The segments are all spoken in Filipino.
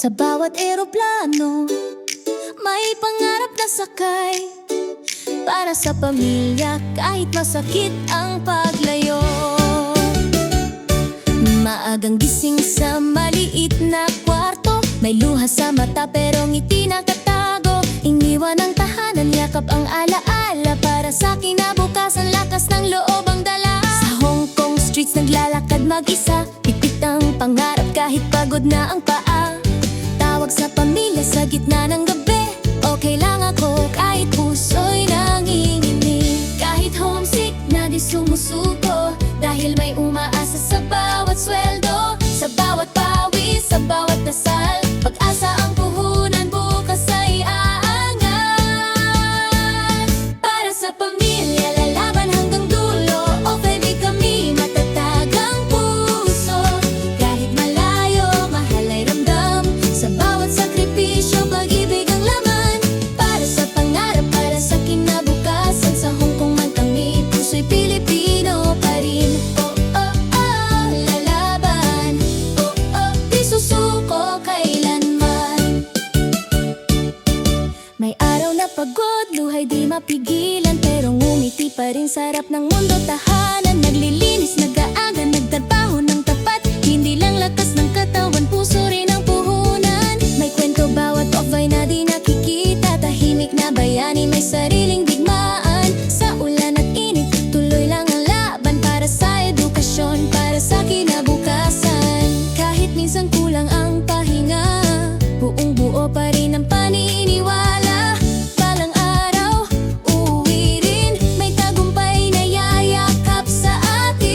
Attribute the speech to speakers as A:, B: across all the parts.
A: Sa bawat eroplano, may pangarap na sakay. Para sa pamilya, kahit masakit ang paglayo. Maagang gising sa maliit na kwarto, may luha sa mata pero ngiti nakatago. Iniwan ang tahanan, yakap ang alaala. Para sa kinabukasan, lakas ng loob ang dala. Sa Hong Kong streets naglalakad mag-isa, pipit ang pangarap kahit pagod na ang paa. Tawag sa pamilya sa gitna ng gabi, okay lang ako kahit puso'y nanginginig. Kahit homesick na di sumusuko, dahil may umaasa sa bawat sweldo. Sa bawat pawis, sa bawat dasal, pag-asa ang puhunan, bukas ay aangat. Para sa pamilya, lalaban hanggang dulo. Okay, kami matatag ang puso. Kahit malayo, mahal ay ramdam. Sa bawat sakripisyo, pag-ibig ang laman. Para sa pangarap, para sa kinabukasan. Sa Hong Kong man kami, puso'y Pilipino pa rin. Oh, oh, oh, lalaban. Oh, oh, di susuko kailanman. May araw na pagod, luhay di mapigilan, pero ngumiti pa rin sa harap ng mundo. Tahanan, naglilinis, nag-aaga, nagtrabaho ng tapat. Hindi lang lakas ng katawan, puso rin ang puhunan. May kwento bawat off-eye na di nakikita. Tahimik na bayani, may sariling digmaan. Sa ulan at init, tuloy lang ang laban. Para sa edukasyon, para sa kinabukasan. Kahit minsan kulang ang pahinga, buong buo pa rin ang paniniwala. Balang araw, uuwi rin, may tagumpay na yayakap sa atin.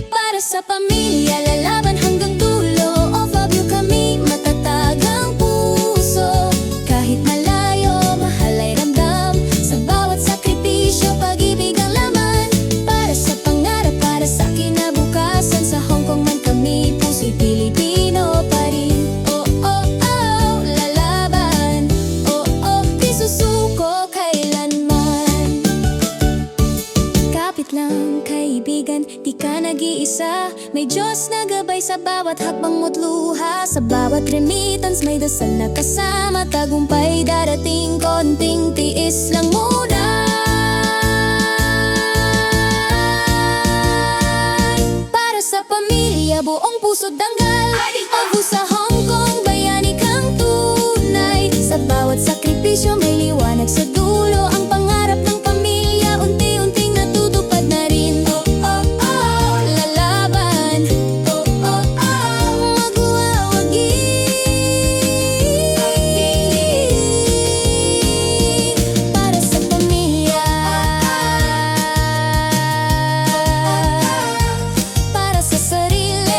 A: Para sa pamilya, lalaban hanggang dulo. Of you kami, matatag ang puso. Kahit malayo, mahal ay ramdam. Sa bawat sakripisyo, pag-ibig ang laman. Para sa pangarap, para sa kinabukasan. Sa Hong Kong man kami, puso'y Pilipino pa rin. Oh, oh, oh, lalaban. Oh, oh, di susuko kailanman. Kapit lang kaibigan, di ka nag-iisa. May Diyos na gabay sa bawat hakbang mo't luha. Sa bawat remittance, may dasal na kasama. Tagumpay darating, konting tiis lang muna. Para sa pamilya, buong puso't danggal. Obu sa Hong Kong, bayani kang tunay. Sa bawat sakripisyo, may liwanag sa dulo. Ang pangarap ng pamilya, unti-unting natutupad na rin. Oh, oh, oh, lalaban. Oh, oh, oh, magwawagi. Para sa pamilya, para sa sarili.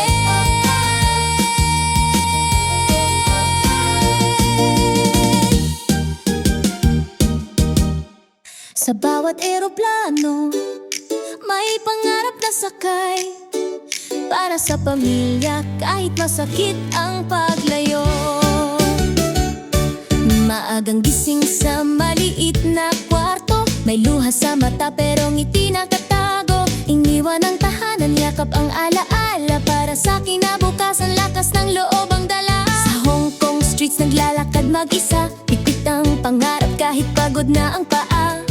A: Sa bawat eroplano, may pangarap na sakay. Para sa pamilya, kahit masakit ang paglayo. Maagang gising sa maliit na kwarto, may luha sa mata pero ngiti nakatago. Iniwan ang tahanan, yakap ang alaala. Para sa kinabukasan, lakas ng loob ang dala. Sa Hong Kong streets naglalakad mag-isa, pipit ang pangarap kahit pagod na ang paa.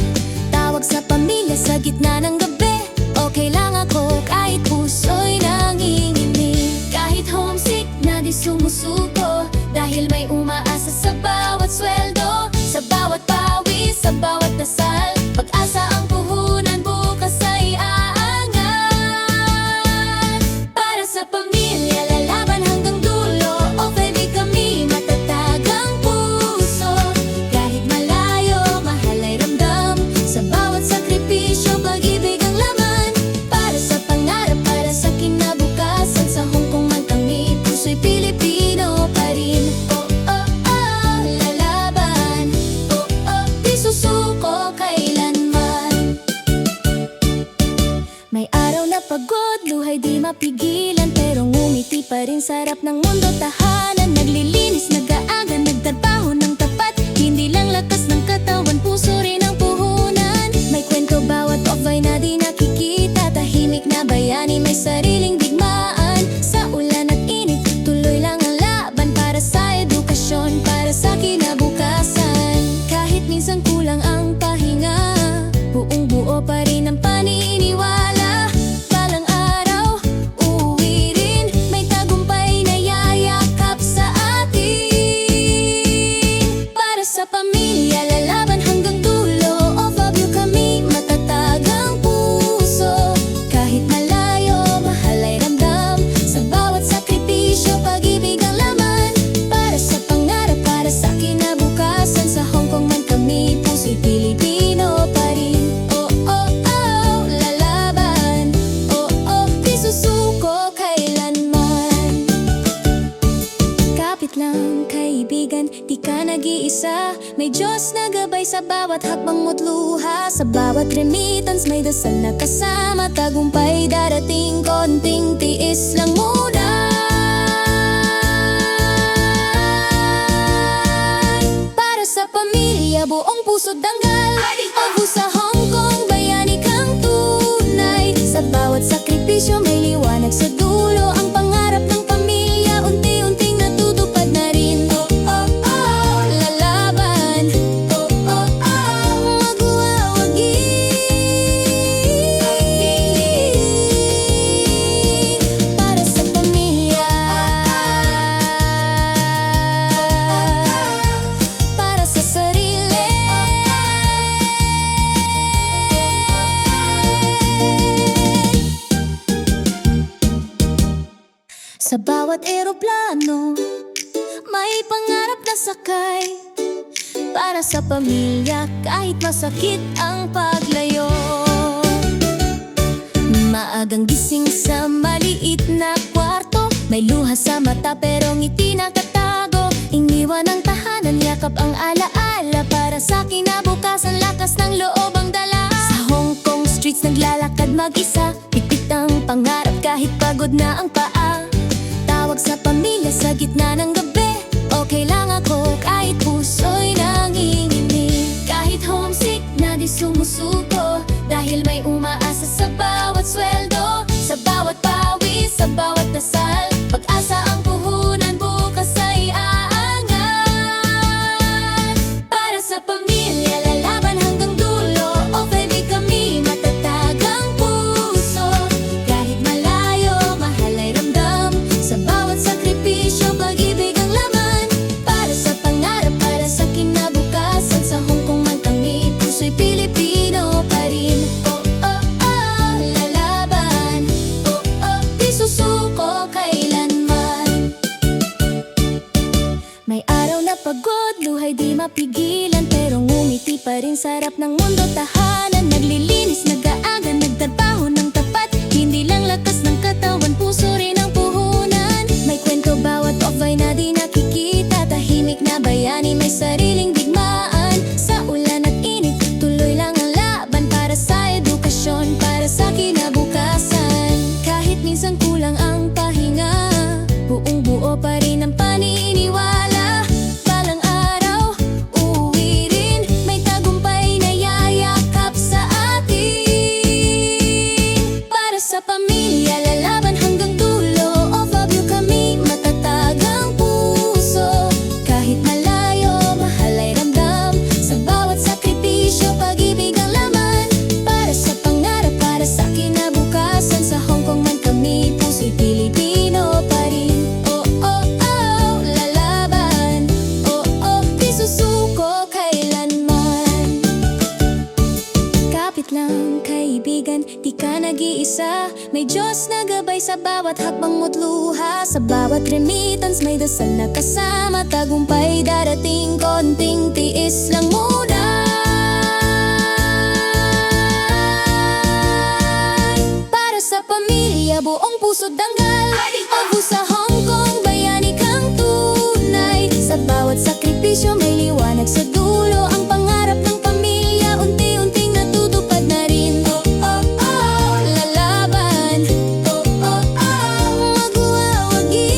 A: Tawag sa pamilya sa gitna ng gabi, okay lang ako kahit puso'y nanginginig. Kahit homesick na di sumusuko, dahil may umaasa sa bawat sweldo. Sa bawat pawis, sa bawat dasal, pag-asa ang puhunan, bukas ay aangat. Para sa pamilya, lalaban hanggang dulo. Okay, kami matatag ang puso. Kahit malayo, mahal ay ramdam. Sa bawat sakripisyo, pag-ibig ang laman. Para sa pangarap, para sa kinabukasan. Sa Hong Kong man kami, puso'y Pilipino pa rin. Oh, oh, oh, lalaban. Oh, oh, di susuko kailanman. May araw na pagod, luhay di mapigilan, pero ngumiti pa rin sa harap ng mundo. Tahanan, naglilinis, nag-aaga, nagtrabaho ng tapat. Hindi lang lakas ng katawan, puso rin ang puhunan. May kwento bawat off-eye na di nakikita. Tahimik na bayani, may sariling digmaan. Sa ulan at init, tuloy lang ang laban. lang kaibigan, di ka nag-iisa. May Diyos na gabay sa bawat hakbang mo't luha. Sa bawat remittance may dasal na kasama. Tagumpay darating, konting tiis lang muna. Para sa pamilya, buong puso't danggal. O sa Hong Kong, bayani kang tunay. Sa bawat sakripisyo may liwanag sa dulo. Ang pangarap ng pamilya, unti-unting natutupad na rin. Oh, oh, oh, lalaban. Oh, oh, oh, magwawagi. Para sa pamilya, para sa sarili. Sa bawat eroplano, may pangarap na sakay. Para sa pamilya, kahit masakit ang paglayo. Maagang gising sa maliit na kwarto. May luha sa mata pero ngiti nakatago. Iniwan ang tahanan, yakap ang alaala. Para sa kinabukasan, lakas ng loob ang dala. Sa Hong Kong streets naglalakad mag-isa. Pipit ang pangarap kahit pagod na ang paa. Tawag sa pamilya sa gitna ng gabi. Okay lang ako kahit puso'y nanginginig. Kahit homesick na di sumusuko. Dahil may umaasa sa bawat sweldo. Sa bawat pawis, sa bawat dasal. Pag-asa ang puhunan, bukas ay aangat. Para sa pamilya, lalaban hanggang dulo. O baby, kami matatag ang puso. Kahit malayo, mahal ay ramdam. Sa bawat sakripisyo, pag-ibig ang laman. Para sa pangarap, para sa kinabukasan. Sa Hong Kong man kami, puso'y Pilipino pa rin. Oh, oh, oh, lalaban. Oh, oh, di susuko kailanman. May araw na pagod, luhay di mapigilan. Pero ngumiti pa rin sa harap ng mundo, tahanan. Naglilinis, nag-aaga, nagtrabaho ng tapat. Hindi lang lakas ng katawan, puso rin ang puhunan. May kwento bawat off-ay na di nakikita. Tahimik na bayani, may sariling digmaan. Sa ulan at init, tuloy lang ang laban. Para sa edukasyon, para sa kinabukasan. Kahit minsan kulang ang pahinga, buong buo pa rin ang paniniwala. Balang araw, uuwi rin. May tagumpay na yayakap sa atin. Para sa pamilya, lalaban hanggang dulo. Of love you kami, matatag ang puso. Kahit malayo, mahal ay ramdam. Sa bawat sakripisyo, pag-ibig ang laman. Para sa pangarap, para sa kinabukasan. Sa Hong Kong man kami, puso'y Pilipino pa rin. Oh, oh, oh, lalaban. Oh, oh, di susuko kailanman. Kapit lang kaibigan, di ka nag-iisa. May Diyos na gabay sa bawat hakbang mo't luha. Sa bawat remittance may dasal na kasama. Tagumpay darating, konting tiis lang muna. Para sa pamilya, buong puso't danggal. O sa Hong Kong, bayani kang tunay. Sa bawat sakripisyo may liwanag sa dulo. Ang pangarap ng pamilya, unti-unting natutupad na rin. Oh, oh, oh, lalaban. Oh, oh, oh, magwawagi.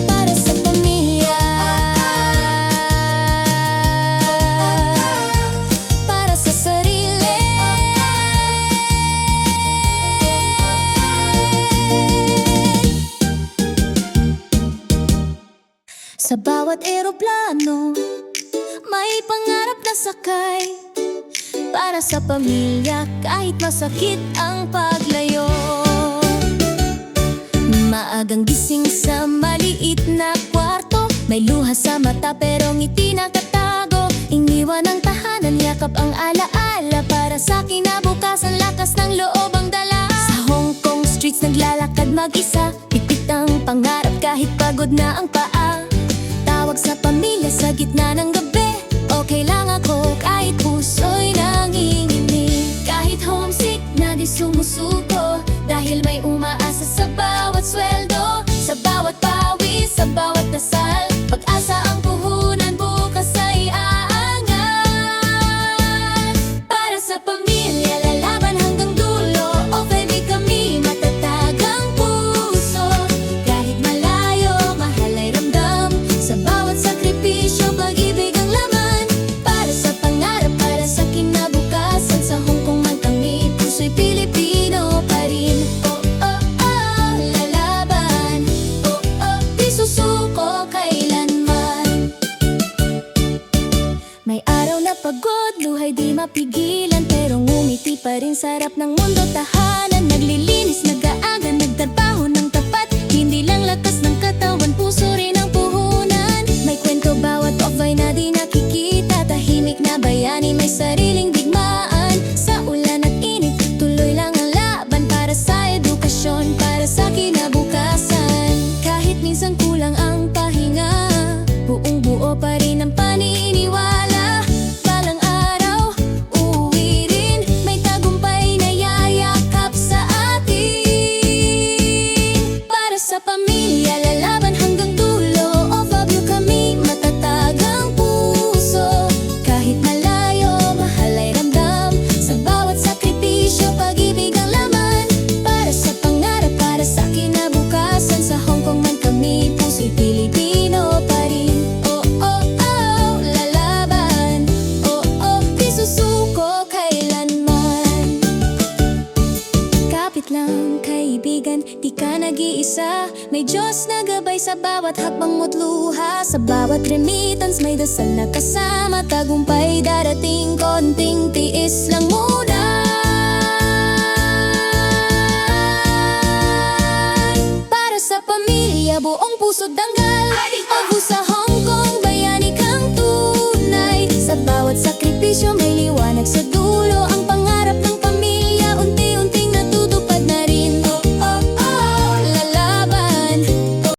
A: Para sa pamilya, para sa sarili. Sa bawat eroplano, may pangarap na sakay. Para sa pamilya, kahit masakit ang paglayo. Maagang gising sa maliit na kwarto. May luha sa mata pero ngiti nakatago. Iniwan ang tahanan, yakap ang alaala. Para sa kinabukasan, lakas ng loob ang dala. Sa Hong Kong streets naglalakad mag-isa. Pipit ang pangarap kahit pagod na ang paa. Tawag sa pamilya sa gitna ng gabi. Okay lang ako kahit puso'y nanginginig. Kahit homesick na di sumusuko. Dahil may umaasa sa lahat ng mundo tahanan. Naglilinis, nag-aaga, nagtrabaho ng tapat. Hindi lang lakas ng katawan, puso rin ang puhunan. May kwento bawat off ay na di nakikita. Tahimik na bayani, may sariling digmaan. Sa ulan at init, tuloy lang ang laban. Para sa edukasyon, para sa kinabukasan. Kahit minsan kulang ang pahinga, buong buo pa rin ang paniniwala. Balang araw, uuwi rin, may tagumpay na yayakap sa atin. Para sa pamilya, lalaban hanggang dulo. Of you kami, matatag ang puso. Kahit malayo, mahal ay ramdam. Sa bawat sakripisyo, pag-ibig ang laman. Para sa pangarap, para sa kinabukasan. Sa Hong Kong man kami, puso'y Pilipino pa rin. Oh, oh, oh, lalaban. Oh, oh, di susuko kailanman. Kapit lang, kaibigan, di ka nag-iisa. May Diyos na gabay sa bawat hakbang mo't luha. Sa bawat remittance, may dasal na kasama. Tagumpay darating, konting tiis lang muna. Para sa pamilya, buong puso't danggal.